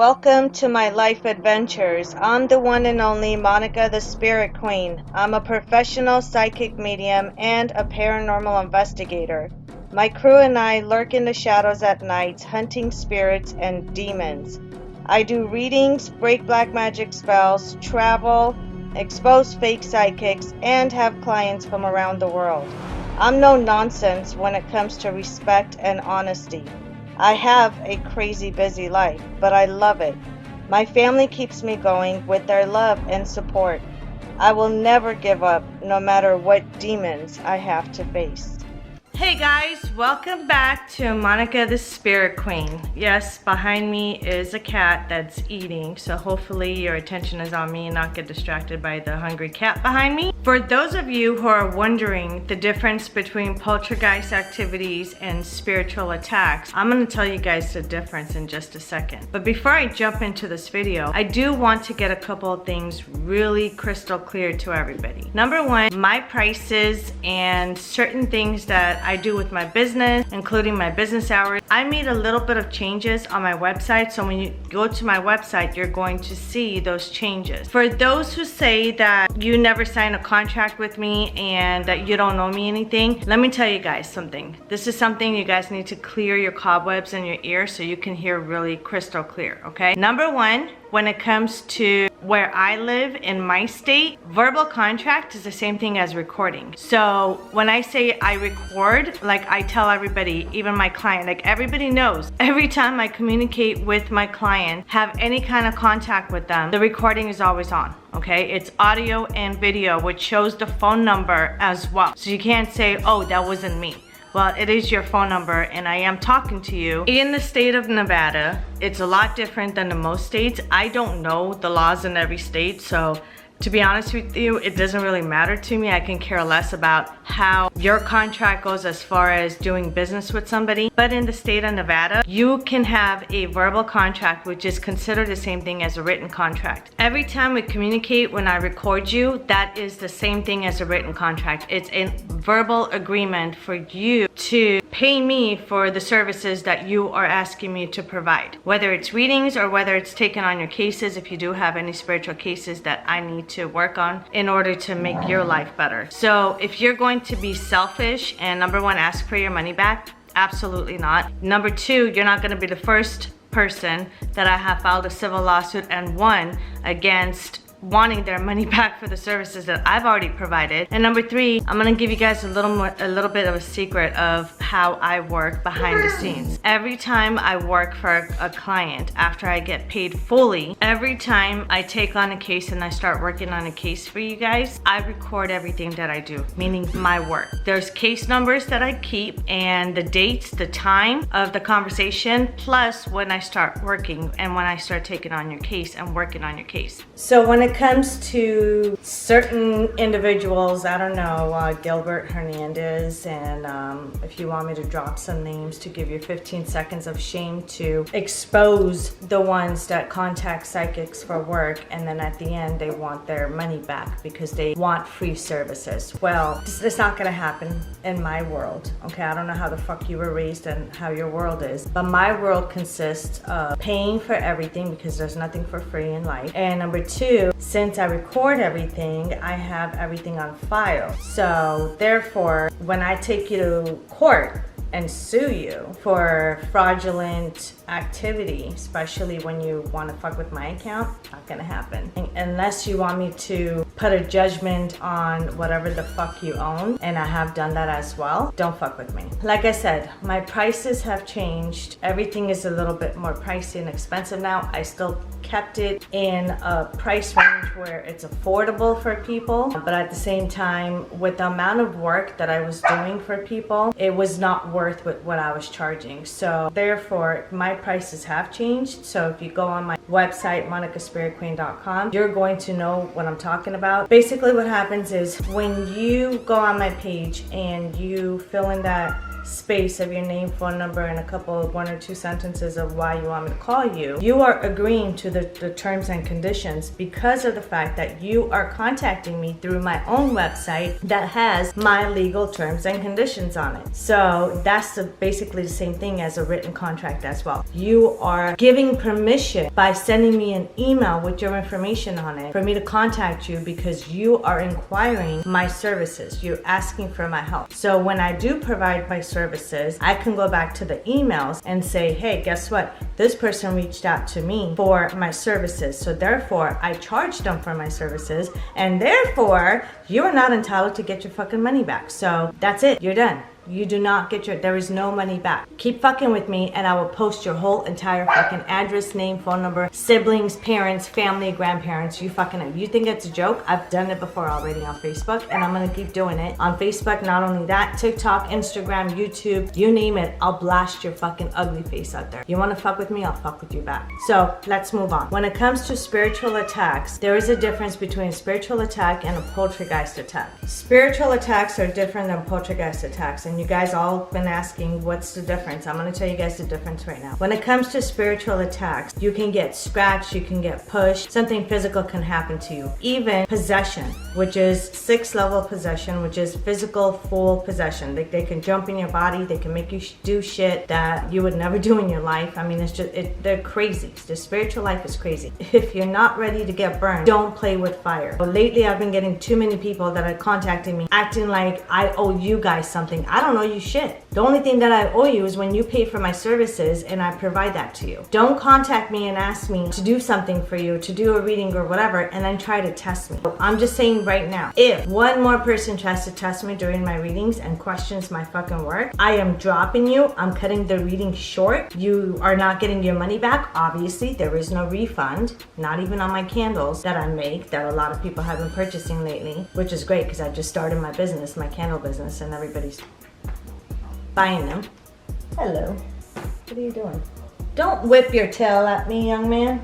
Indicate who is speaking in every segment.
Speaker 1: Welcome to my life adventures. I'm the one and only Monica the Spirit Queen. I'm a professional psychic medium and a paranormal investigator. My crew and I lurk in the shadows at night, hunting spirits and demons. I do readings, break black magic spells, travel, expose fake psychics, and have clients from around the world. I'm no nonsense when it comes to respect and honesty. I have a crazy busy life, but I love it. My family keeps me going with their love and support. I will never give up, no matter what demons I have to face. Hey guys, welcome back to Monica the Spirit Queen. Yes, behind me is a cat that's eating, so hopefully your attention is on me and not get distracted by the hungry cat behind me. For those of you who are wondering the difference between poltergeist activities and spiritual attacks, I'm going to tell you guys the difference in just a second. But before I jump into this video, I do want to get a couple of things really crystal clear to everybody. Number one, my prices and certain things that I do with my business, including my business hours. I made a little bit of changes on my website, so when you go to my website, you're going to see those changes. For those who say that you never signed a contract with me and that you don't owe me anything, let me tell you guys something. This is something you guys need to clear your cobwebs in your ear so you can hear really crystal clear, okay? Number one, when it comes to where I live in my state, verbal contract is the same thing as recording. So when I say I record, like I tell everybody, even my client, like everybody knows, every time I communicate with my client, have any kind of contact with them, the recording is always on. Okay, it's audio and video, which shows the phone number as well. So you can't say, oh, that wasn't me. Well, it is your phone number and I am talking to you. In the state of Nevada, it's a lot different than the most states. I don't know the laws in every state, so to be honest with you, it doesn't really matter to me. I can care less about how your contract goes as far as doing business with somebody. But in the state of Nevada, you can have a verbal contract, which is considered the same thing as a written contract. Every time we communicate, when I record you, that is the same thing as a written contract. It's a verbal agreement for you to pay me for the services that you are asking me to provide. Whether it's readings or whether it's taking on your cases, if you do have any spiritual cases that I need to work on in order to make your life better. So if you're going to be selfish and number one, ask for your money back, absolutely not. Number two, you're not going to be the first person that I have filed a civil lawsuit and won against wanting their money back for the services that I've already provided. And number three, I'm gonna give you guys a little bit of a secret of how I work behind the scenes. Every time I work for a client, after I get paid fully, every time I take on a case and I start working on a case for you guys, I record everything that I do, meaning my work. There's case numbers that I keep and the dates, the time of the conversation, plus when I start working and when I start taking on your case and working on your case. So when it comes to certain individuals, I don't know, Gilbert Hernandez, and if you want me to drop some names to give you 15 seconds of shame to expose the ones that contact psychics for work and then at the end they want their money back because they want free services. Well, this is not gonna happen in my world, okay? I don't know how the fuck you were raised and how your world is, but my world consists of paying for everything because there's nothing for free in life. And number two, since I record everything, I have everything on file. So therefore, when I take you to court and sue you for fraudulent activity, especially when you want to fuck with my account, not gonna happen. Unless you want me to put a judgment on whatever the fuck you own, and I have done that as well, don't fuck with me. Like I said, my prices have changed. Everything is a little bit more pricey and expensive now. I still kept it in a price range where it's affordable for people, but at the same time, with the amount of work that I was doing for people, it was not worth what I was charging. So therefore, my prices have changed. So if you go on my website, monicaspiritqueen.com, you're going to know what I'm talking about. Basically what happens is when you go on my page and you fill in that space of your name, phone number, and a couple of 1 or 2 sentences of why you want me to call you, you are agreeing to the terms and conditions because of the fact that you are contacting me through my own website that has my legal terms and conditions on it. So that's basically the same thing as a written contract as well. You are giving permission by sending me an email with your information on it for me to contact you because you are inquiring my services. You're asking for my help. So when I do provide my services, I can go back to the emails and say, hey, guess what? This person reached out to me for my services. So therefore, I charged them for my services, and therefore, you are not entitled to get your fucking money back. So that's it. You're done. You do not get there is no money back. Keep fucking with me and I will post your whole entire fucking address, name, phone number, siblings, parents, family, grandparents. You think it's a joke? I've done it before already on Facebook, and I'm gonna keep doing it on Facebook. Not only that, TikTok, Instagram, YouTube, you name it, I'll blast your fucking ugly face out there. You wanna fuck with me? I'll fuck with you back. So let's move on. When it comes to spiritual attacks, there is a difference between a spiritual attack and a poltergeist attack. Spiritual attacks are different than poltergeist attacks, and you guys all been asking what's the difference. I'm going to tell you guys the difference right now. When it comes to spiritual attacks, you can get scratched, you can get pushed, something physical can happen to you. Even possession, which is 6th level possession, which is physical full possession. They can jump in your body, they can make you do shit that you would never do in your life. I mean, it's just, they're crazy. The spiritual life is crazy. If you're not ready to get burned, don't play with fire. But lately, I've been getting too many people that are contacting me, acting like I owe you guys something. I don't owe you shit. The only thing that I owe you is when you pay for my services and I provide that to you. Don't contact me and ask me to do something for you, to do a reading or whatever, and then try to test me. I'm just saying right now, if one more person tries to test me during my readings and questions my fucking work, I am dropping you. I'm cutting the reading short. You are not getting your money back. Obviously, there is no refund, not even on my candles that I make that a lot of people have been purchasing lately, which is great because I just started my business, my candle business, and everybody's buying them. Hello. What are you doing? Don't whip your tail at me, young man.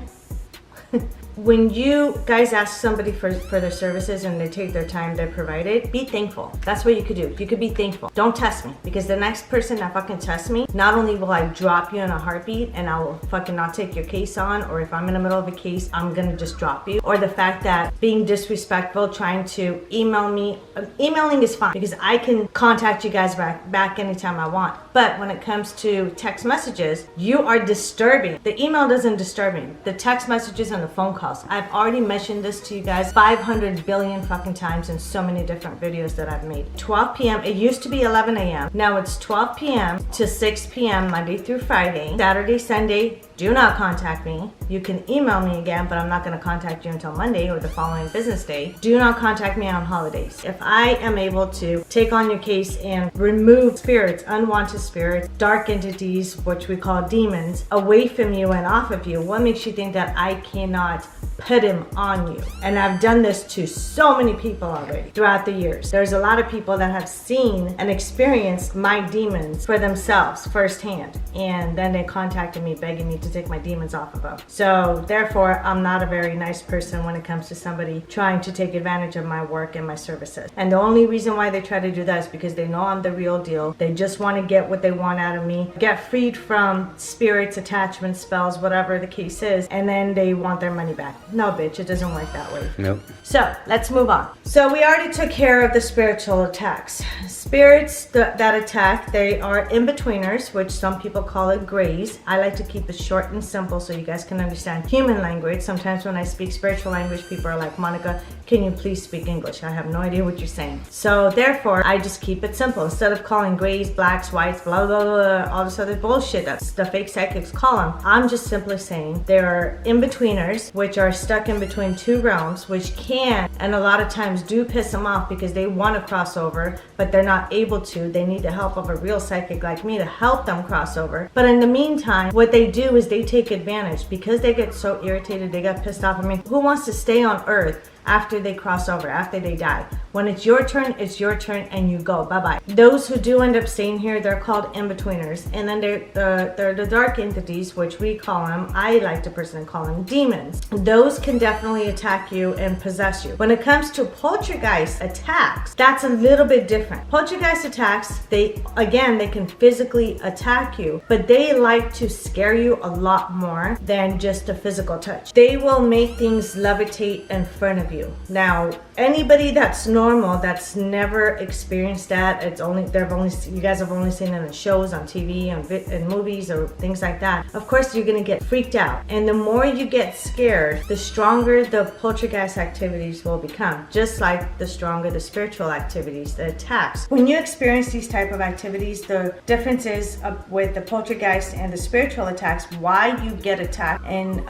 Speaker 1: When you guys ask somebody for their services and they take their time, they're provided, be thankful. That's what you could do. You could be thankful. Don't test me, because the next person that fucking tests me, not only will I drop you in a heartbeat and I will fucking not take your case on, or if I'm in the middle of a case, I'm gonna just drop you. Or the fact that being disrespectful, trying to email me, emailing is fine because I can contact you guys back anytime I want. But when it comes to text messages, you are disturbing. The email doesn't disturb me. The text messages and the phone calls. I've already mentioned this to you guys 500 billion fucking times in so many different videos that I've made. 12 p.m. It used to be 11 a.m. Now it's 12 p.m. to 6 p.m. Monday through Friday. Saturday, Sunday, do not contact me. You can email me again, but I'm not going to contact you until Monday or the following business day. Do not contact me on holidays. If I am able to take on your case and remove spirits, unwanted spirits, dark entities, which we call demons, away from you and off of you, what makes you think that I cannot put him on you? And I've done this to so many people already throughout the years. There's a lot of people that have seen and experienced my demons for themselves firsthand, and then they contacted me begging me to take my demons off of them. So therefore, I'm not a very nice person when it comes to somebody trying to take advantage of my work and my services. And the only reason why they try to do that is because they know I'm the real deal. They just want to get what they want out of me, get freed from spirits, attachments, spells, whatever the case is, and then they want their money back. No, bitch, it doesn't work that way.
Speaker 2: Nope.
Speaker 1: So let's move on. So we already took care of the spiritual attacks. Spirits that attack, they are in-betweeners, which some people call it grays. I like to keep it short and simple so you guys can understand human language. Sometimes when I speak spiritual language, people are like, Monica, can you please speak English? I have no idea what you're saying. So therefore, I just keep it simple. Instead of calling grays, blacks, whites, blah, blah, blah, all this other bullshit that the fake psychics call them, I'm just simply saying there are in-betweeners, which are stuck in between two realms, which can, and a lot of times do piss them off because they want to cross over, but they're not able to. They need the help of a real psychic like me to help them cross over. But in the meantime, what they do is they take advantage because they get so irritated, they get pissed off. I mean, who wants to stay on Earth after they cross over, after they die? When it's your turn, and you go. Bye-bye. Those who do end up staying here, they're called in-betweeners. And then they're the dark entities, which we call them, I like to personally call them demons. Those can definitely attack you and possess you. When it comes to poltergeist attacks, that's a little bit different. Poltergeist attacks, they can physically attack you, but they like to scare you a lot more than just a physical touch. They will make things levitate in front of you. Now, anybody that's normal, that's never experienced that, you guys have only seen it in shows, on TV, in movies, or things like that. Of course, you're gonna get freaked out, and the more you get scared, the stronger the poltergeist activities will become. Just like the stronger the spiritual activities, the attacks. When you experience these type of activities, the difference is with the poltergeist and the spiritual attacks, why you get attacked in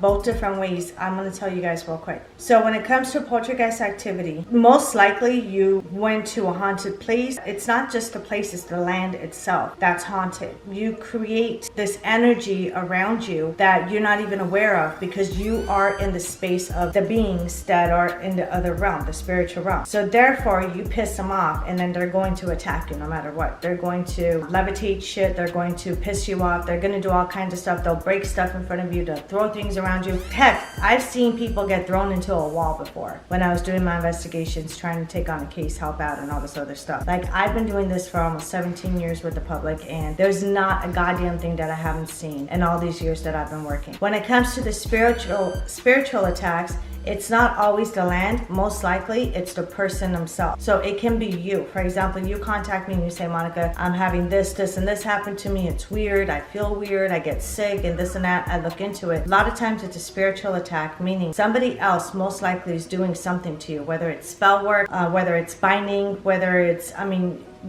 Speaker 1: both different ways. I'm going to tell you guys real quick. So when it comes to poltergeist activity, most likely you went to a haunted place. It's not just the place, it's the land itself that's haunted. You create this energy around you that you're not even aware of, because you are in the space of the beings that are in the other realm, the spiritual realm. So therefore you piss them off, and then they're going to attack you no matter what. They're going to levitate shit, they're going to piss you off, they're going to do all kinds of stuff. They'll break stuff in front of you, they'll throw things around you. Heck, I've seen people get thrown into a wall before when I was doing my investigations, trying to take on a case, help out, and all this other stuff. Like, I've been doing this for almost 17 years with the public, and there's not a goddamn thing that I haven't seen in all these years that I've been working. When it comes to the spiritual attacks, it's not always the land. Most likely it's the person themselves. So it can be you. For example, you contact me and you say, Monica, I'm having this and this happened to me. It's weird. I feel weird. I get sick and this and that. I look into it. A lot of times it's a spiritual attack, meaning somebody else most likely is doing something to you, whether it's spell work, whether it's binding, whether it's,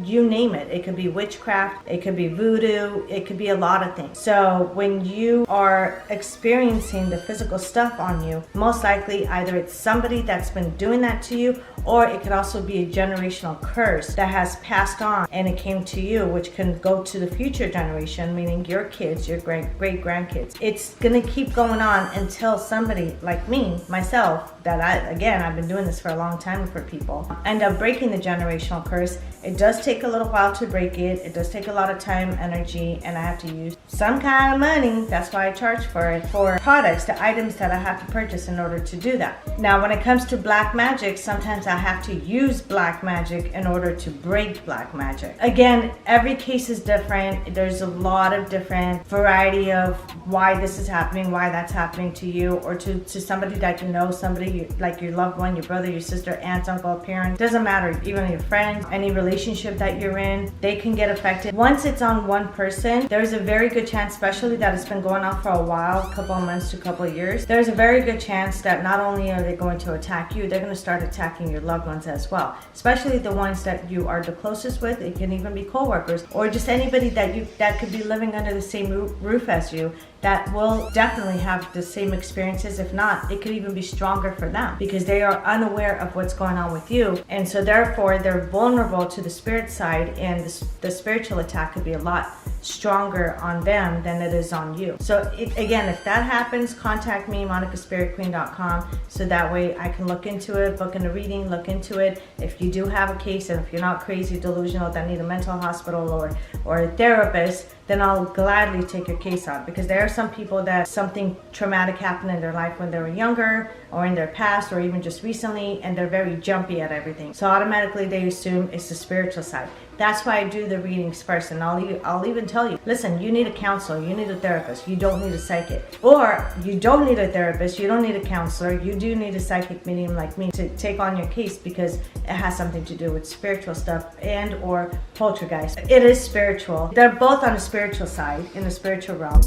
Speaker 1: you name it. It could be witchcraft, it could be voodoo, it could be a lot of things. So when you are experiencing the physical stuff on you, most likely either it's somebody that's been doing that to you, or it could also be a generational curse that has passed on and it came to you, which can go to the future generation, meaning your kids, your great grandkids. It's gonna keep going on until somebody like me, myself, I've been doing this for a long time for people, end up breaking the generational curse. It does take a little while to break it. It does take a lot of time, energy, and I have to use some kind of money. That's why I charge for it, for products, the items that I have to purchase in order to do that. Now, when it comes to black magic, sometimes I have to use black magic in order to break black magic. Again, every case is different. There's a lot of different variety of why this is happening, why that's happening to you, or to somebody that you know, somebody like your loved one, your brother, your sister, aunt, uncle, parent. Doesn't matter, even your friends, any relationship that you're in, they can get affected. Once it's on one person, there's a very good chance, especially that it's been going on for a while, a couple of months to a couple of years, there's a very good chance that not only are they going to attack you, they're going to start attacking your loved ones as well, especially the ones that you are the closest with. It can even be co-workers, or just anybody that could be living under the same roof as you, that will definitely have the same experiences. If not, it could even be stronger for them, because they are unaware of what's going on with you, and so therefore they're vulnerable to the spirit side, and the spiritual attack could be a lot stronger on them than it is on you. So again, if that happens, contact me, monicaspiritqueen.com, so that way I can look into it, book in a reading, look into it. If you do have a case, and if you're not crazy, delusional, that need a mental hospital or a therapist, then I'll gladly take your case on, because there are some people that something traumatic happened in their life when they were younger, or in their past, or even just recently, and they're very jumpy at everything. So automatically they assume it's the spiritual side. That's why I do the readings first, and I'll even tell you, listen, you need a counselor, you need a therapist, you don't need a psychic. Or you don't need a therapist, you don't need a counselor, you do need a psychic medium like me to take on your case, because it has something to do with spiritual stuff and or poltergeist. It is spiritual. They're both on the spiritual side, in the spiritual realm.